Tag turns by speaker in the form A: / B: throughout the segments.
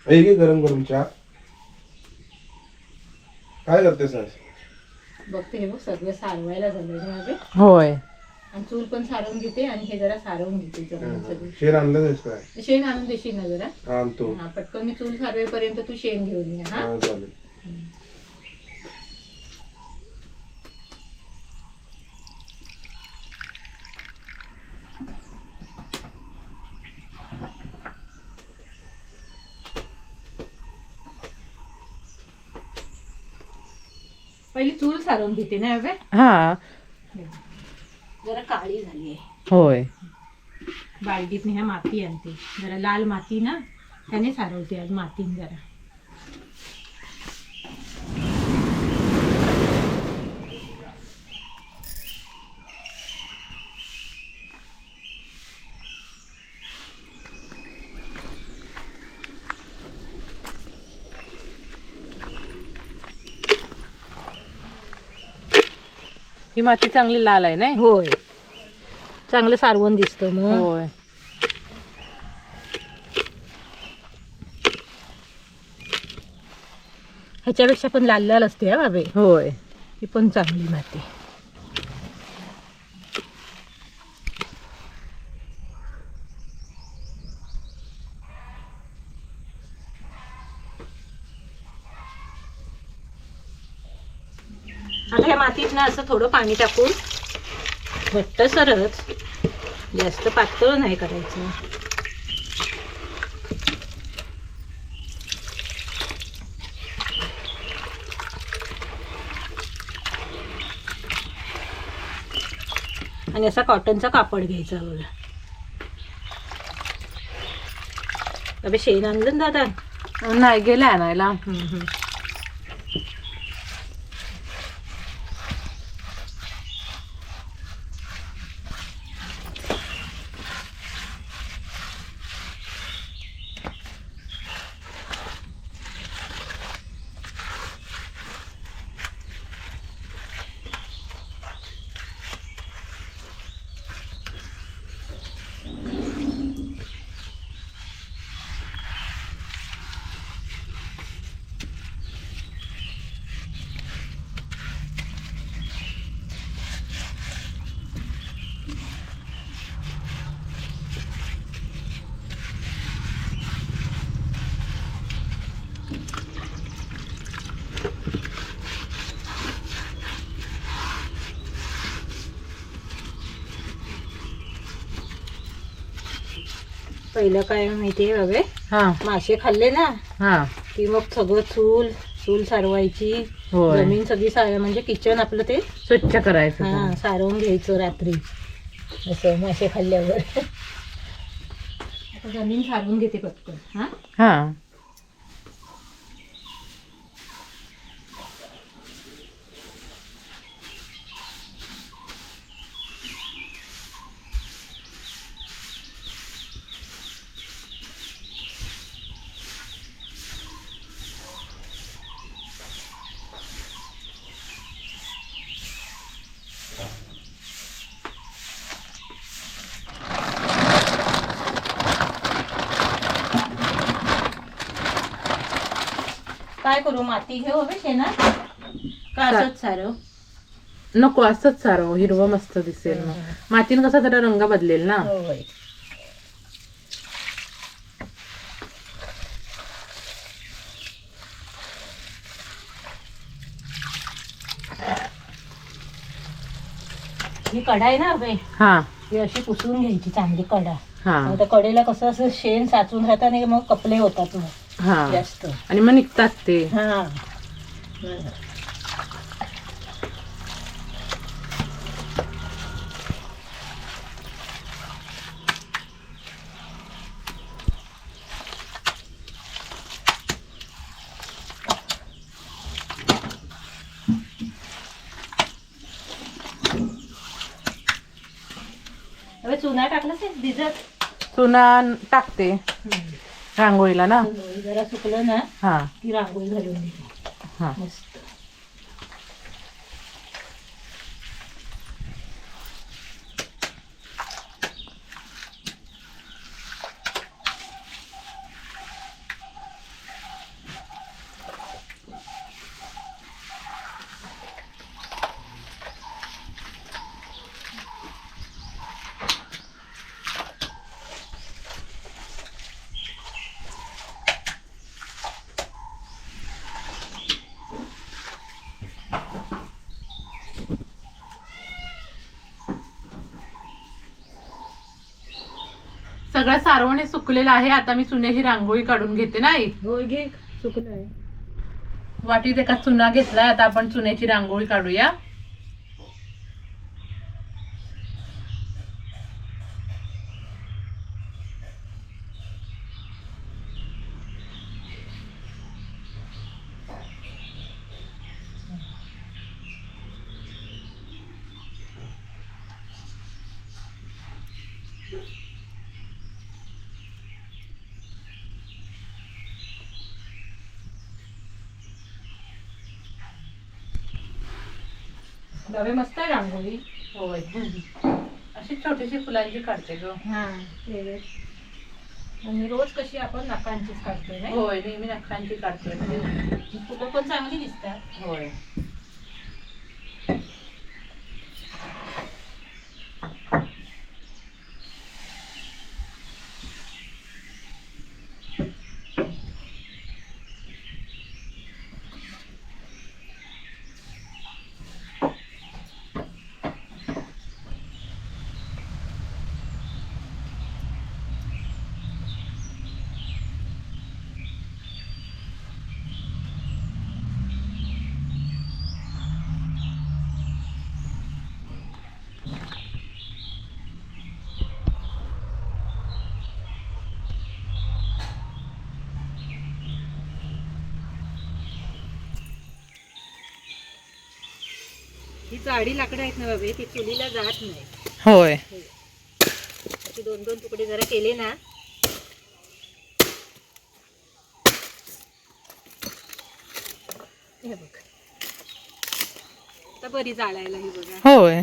A: एक गरम गरम चहा. काय करतेस आज?
B: बघते हे बघ सगळं सारवायला झालं माझे.
C: होय.
B: आणि चूल पण सारवून घेते आणि हे जरा सारवून घेते जमीन सगळी.
A: शेण आणलंच काय?
B: शेण आणून देशील ना जरा?
A: आणतो.
B: हा पटकन मी चूल सारवेपर्यंत तू शेण घेऊन ये. हा
A: चालेल.
B: पहिली चूल सारवून घेते ना हवे.
C: हा
B: जरा काळी झाली आहे.
C: होय.
B: बालदीत ह्या माती आणते जरा लाल माती ना त्याने सारवते आज मातीन जरा.
C: ही माती चांगली लाल आहे ना.
B: होय चांगलं सारवण दिसतं मग.
C: होय.
B: ह्याच्यापेक्षा पण लाल लाल असते हा बाबे.
C: होय.
B: ही पण चांगली माती. आता ह्या मातीत ना असं थोडं पाणी टाकून घट्ट सरच, जास्त पातळ नाही करायचं. आणि असा कॉटनचा कापड घ्यायचा बघा. अबे शेण आणलं ना दादा?
C: नाही गेले आणायला.
B: पहिलं काय माहितीये बाबे,
C: हा
B: मासे खाल्ले ना
C: हा.
B: की मग सगळं चूल सारवायची.
C: होय.
B: जमीन सगळी म्हणजे किचन आपलं ते
C: स्वच्छ करायचं.
B: हा सारवून घ्यायचं रात्री असं मासे खाल्ल्यावर. आता जमीन सारवून घेते पटकन. हा
C: हा.
B: काय करू, माती घेऊ हवे शेणा का असंच सारव?
C: नको असंच सारव, हिरवं मस्त दिसेल. मग मातीन कसा जरा रंग बदलेल ना.
B: होय. ही कडा आहे ना हवे,
C: हा
B: ही अशी पुसून घ्यायची चांगली कडा.
C: हा
B: आता कडेला कसं असं शेण साचून राहतात आणि मग कपडे होतात मग
C: हा.
B: जास्त.
C: आणि मग निघतात ते.
B: हा अबे चुना टाकलास भिजत?
C: चुना टाकते रांगोळीला ना.
B: जरा सुकलं ना
C: हा
B: की रांगोळी घालून देते
C: हा.
B: मस्त.
C: सगळं सारवण हे सुकलेलं आहे. आता मी चुन्याची रांगोळी काढून घेते ना आई.
B: होय घे, चुकलं आहे.
C: वाटीत एका चुना घेतलाय. आता आपण चुन्याची रांगोळी काढूया.
B: बाबे मस्त आहे रांगोळी.
C: होय. अशी छोटीशी फुलांची काढते ग.
B: हा ते आणि रोज कशी आपण नखांचीच काढतोय ना.
C: होय, नेहमी नखांची काढतोय.
B: फुलं पण चांगली दिसतात.
C: होय.
B: ही जाडी लाकडं आहेत ना बाबे, ती चुलीला जात नाही.
C: होय.
B: अशी 2-2 तुकडे जरा केले ना, हे बघ आता बरी जाळायला. ही बघा.
C: होय.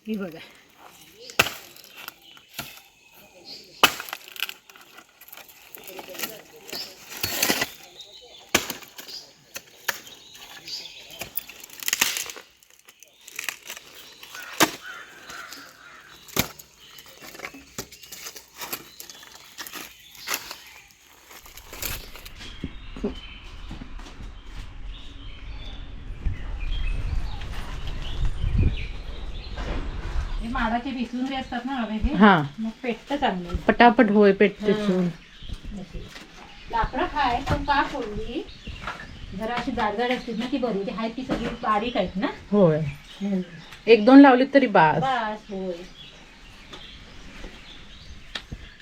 B: ही बघा. हे माडाचे भिसून असतात ना बाबा, हे
C: हा,
B: मग पेटतं चांगलं.
C: पटापट होय पेटते
B: हा.
C: चूल.
B: लाकडं खाय पण का फोडली, जरा अशी जाड असतील ना ती बरी. ती आहे ती सगळी बारीक आहेत ना.
C: होय. 1-2 लावलीत तरी बास.
B: बस. होय.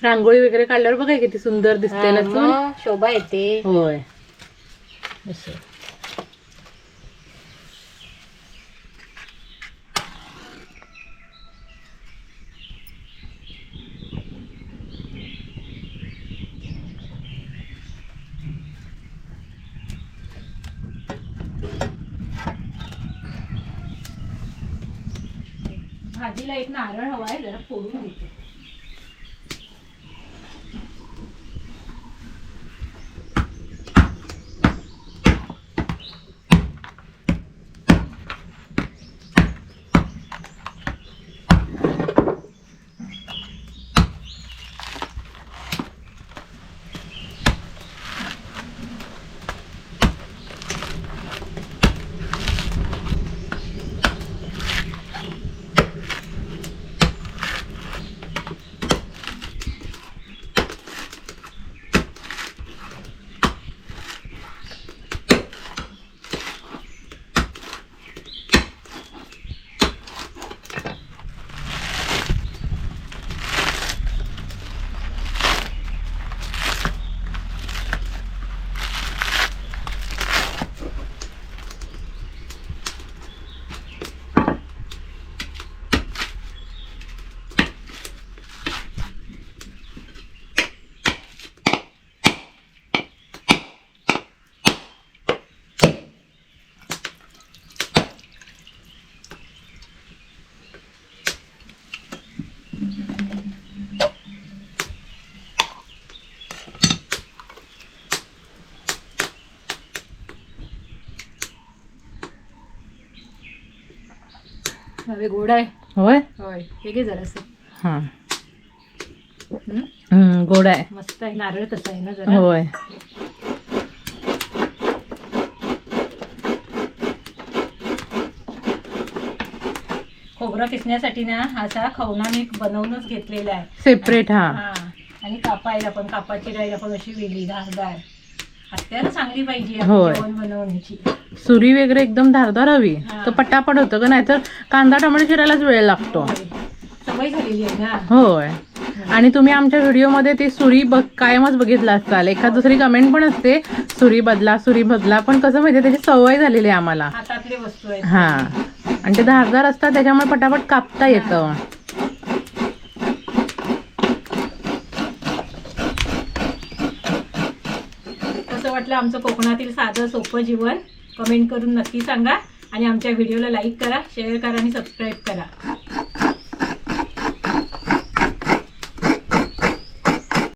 C: रांगोळी वगैरे काढल्यावर बघा किती सुंदर दिसते ना चूल.
B: मग शोभा येते.
C: होय.
B: असं. भाजीला एक नारळ हवा आहे, जरा फोडून घेते. हवे गोड आहे.
C: होय
B: होय हे घे जरासं.
C: हा
B: हम्म,
C: गोड आहे.
B: मस्त आहे. नारळ कसं आहे ना जरा.
C: होय
B: खोबरं किसण्यासाठी ना असा खवना मी बनवूनच घेतलेला आहे.
C: सेपरेट. हा
B: हा आणि कापायला पण कापाची राहायला पण अशी वेगळी धारदार. हत्यार चांगली पाहिजे
C: होय.
B: जेवण बनवण्याची.
C: सुरी वगैरे एकदम धारदार हवी
B: हा.
C: तर पटापट होतं का, नाहीतर कांदा टोमॅटो चिरायलाच वेळ लागतो.
B: होय. सवय झालेली आहे ना.
C: होय. आणि तुम्ही आमच्या व्हिडिओमध्ये ती सुरी कायमच बघितला असाल. एखाद दुसरी कमेंट पण असते सुरी बदला, पण कसं माहितीये त्याची सवय झालेली आहे आम्हाला.
B: हातातली वस्तू आहे.
C: हा आणि ते धारदार असतात त्याच्यामुळे पटापट कापता येतं.
B: कसं वाटलं आमचं कोकणातील साधं सोपं जीवन कमेंट करून नक्की सांगा. आणि आमच्या व्हिडिओला लाईक करा, शेअर करा आणि सबस्क्राईब करा.